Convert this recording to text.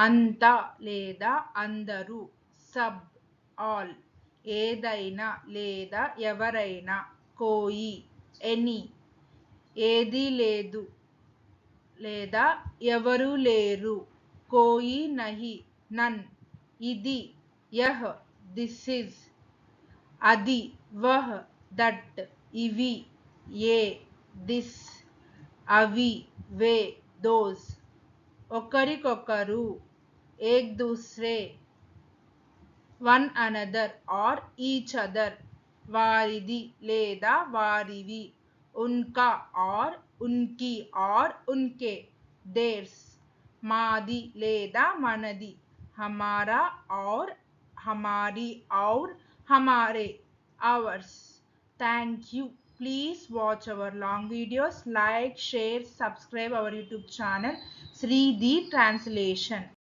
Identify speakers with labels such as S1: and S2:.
S1: అంతా లేదా అందరూ, సబ్ ఆల్, ఏదైనా లేదా ఎవరైనా, కోయి ఎనీ, ఏదీ లేదు లేదా ఎవరూ లేరు, కోయి నహి నన్, ఇది యహ్ దిస్ ఇస్, అది వహ్ దట్, ఇవి ఏ దిస్, అవి వే దోస్, ఒకరికొకరు ఏక్ దూసరే, one another or each other, వారిది లేదా వారివి, ఉన్కా ఆర్ ఉన్కి ఆర్ ఉన్కే, దేర్స్, మాది లేదా మనది, హమారా ఆర్ హమారీ ఆర్ హమారే, ours. Thank you. Please watch our long videos, like, share, subscribe our YouTube channel Sri the Translation.